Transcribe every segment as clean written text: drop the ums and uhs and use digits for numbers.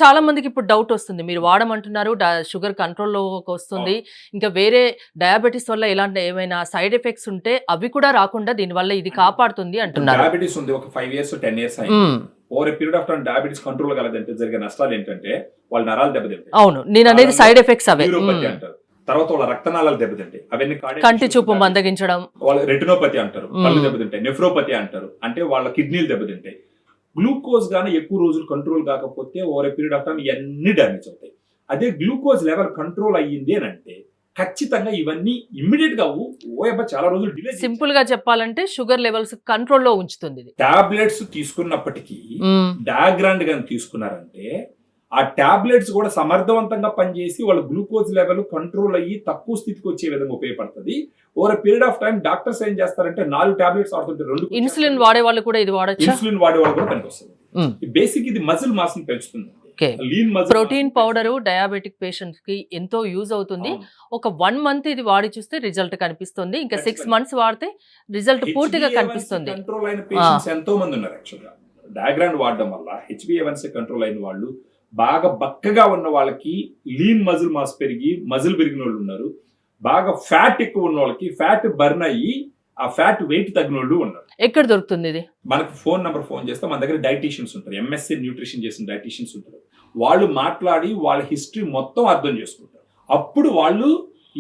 చాలా మందికి ఇప్పుడు డౌట్ వస్తుంది. మీరు వాడమంటున్నారు. షుగర్ కంట్రోల్‌లోకి వస్తుంది. ఇంకా వేరే డయాబెటిస్ వల్ల ఇలాంటి ఏమైనా సైడ్ ఎఫెక్ట్స్ ఉంటే అవి కూడా రాకుండా దీనివల్ల ఇది కాపాడుతుంది అంటున్నారు. డయాబెటిస్ ఉంది ఒక 5 ఇయర్స్ 10 ఇయర్స్ అయింది. Over a period of time diabetes control కలదంటే జరిగే నష్టాలు ఏంటంటే వాళ్ళ నరాలు దెబ్బతింటాయి. అవును, నేను అనేది సైడ్ ఎఫెక్ట్స్ అవే. న్యూరోపతి అంటారు. తర్వాత వాళ్ళ రక్తనాళాలు దెబ్బతింటాయి. అవన్నీ కంటి చూపు మందగించడం, వాళ్ళ రెటినోపతి అంటారు. కళ్ళు దెబ్బతింటాయి. నెఫ్రోపతి అంటారు. అంటే వాళ్ళ కిడ్నీలు దెబ్బతింటాయి. గ్లూకోజ్ గానీ ఎక్కువ రోజులు కంట్రోల్ కాకపోతే over a period of time ఇవన్నీ డ్యామేజ్ అవుతాయి. అదే గ్లూకోజ్ లెవెల్ కంట్రోల్ అయ్యింది అని అంటే ఖచ్చితంగా ఇవన్నీ ఇమ్మీడియట్ గా చాలా రోజులు డిలే. సింపుల్ గా చెప్పాలంటే షుగర్ లెవెల్స్ కంట్రోల్లో ఉంచుతుంది. టాబ్లెట్స్ తీసుకున్నప్పటికీ డయాగ్రాండ్ గాని తీసుకున్నారంటే ఆ టాబ్లెట్స్ కూడా సమర్థవంతంగా పనిచేసి వాళ్ళ గ్లూకోజ్ లెవెల్ కంట్రోల్ అయ్యి తక్కువ స్థితికి వచ్చే విధంగా ఉపయోగపడుతుంది. Over period of time doctors ఏం చేస్తారంటే 4 టాబ్లెట్స్ వాడుతుంటే 2 ఇన్సులిన్ వాడే వాళ్ళు కూడా ఇది వాడొచ్చు. ఇన్సులిన్ వాడే వాళ్ళు కూడా పనికొస్తుంది. బేసిక్ ఇది మజిల్ మాస్ ని పెంచుతుంది. ప్రోటీన్ పౌడర్ డయాబెటిక్ పేషెంట్స్ కి ఎంతో యూజ్ అవుతుంది. ఒక 1 మంత్ ఇది వాడి చూస్తే రిజల్ట్ కనిపిస్తుంది. ఇంకా 6 మంత్స్ వాడితే రిజల్ట్ పూర్తిగా కనిపిస్తుంది. కంట్రోల్ అయిన పేషెంట్స్ ఎంతో మంది ఉన్నారు. యాక్చువల్గా డయాగ్రాండ్ వాడడం వల్ల HbA1c కంట్రోల్ అయిన వాళ్ళు, బాగా బక్కగా ఉన్న వాళ్ళకి లీన్ మజిల్ మాస్ పెరిగి మజిల్ పెరిగిన వాళ్ళు ఉన్నారు. బాగా ఫ్యాట్ ఎక్కువ ఉన్న వాళ్ళకి ఫ్యాట్ బర్న్ అయ్యి ఆ ఫ్యాట్ వెయిట్ తగ్గిన వాళ్ళు ఉన్నారు. ఎక్కడ దొరుకుతుంది ఇది? మనకు ఫోన్ చేస్తే మన దగ్గర డైటీషియన్స్ ఉంటారు. MSc న్యూట్రిషన్ చేసిన డైటీషియన్స్ ఉంటారు. వాళ్ళు మాట్లాడి వాళ్ళ హిస్టరీ మొత్తం అర్థం చేసుకుంటారు. అప్పుడు వాళ్ళు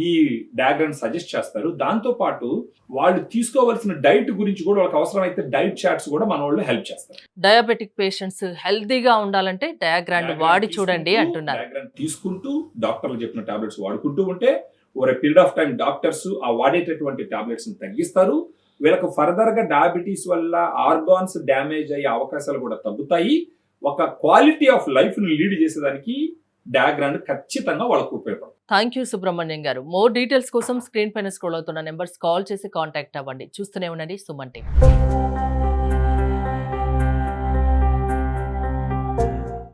ఈ డయాగ్రామ్ సజెస్ట్ చేస్తారు. దాంతో పాటు వాళ్ళు తీసుకోవాల్సిన డైట్ గురించి కూడా వాళ్ళకి అవసరమైతే డైట్ చార్ట్స్ కూడా మన వాళ్ళు హెల్ప్ చేస్తారు. డయాబెటిక్ పేషెంట్స్ హెల్తీగా ఉండాలంటే డయాగ్రామ్ వాడి చూడండి అంటున్నారు. డయాగ్రామ్ తీసుకుంటూ డాక్టర్లు చెప్పిన టాబ్లెట్స్ వాడుకుంటూ ఉంటే over a period of time doctors ఆ వాడేటటువంటి టాబ్లెట్స్ ని తగ్గిస్తారు. వీళ్ళకి ఫర్దర్ గా డయాబెటీస్ వల్ల ఆర్గాన్స్ డ్యామేజ్ అయ్యే అవకాశాలు కూడా తగ్గుతాయి. ఒక క్వాలిటీ ఆఫ్ లైఫ్ ని లీడ్ చేసేదానికి డయాగ్రామ్ ఖచ్చితంగా వాళ్ళకు ఉపయోగపడుతుంది. థ్యాంక్ యూ సుబ్రహ్మణ్యం గారు. మోర్ డీటెయిల్స్ కోసం స్క్రీన్ పైన స్క్రోల్ అవుతున్న నెంబర్స్ కాల్ చేసి కాంటాక్ట్ అవ్వండి. చూస్తూనే ఉండండి సుమన్ టీవీ.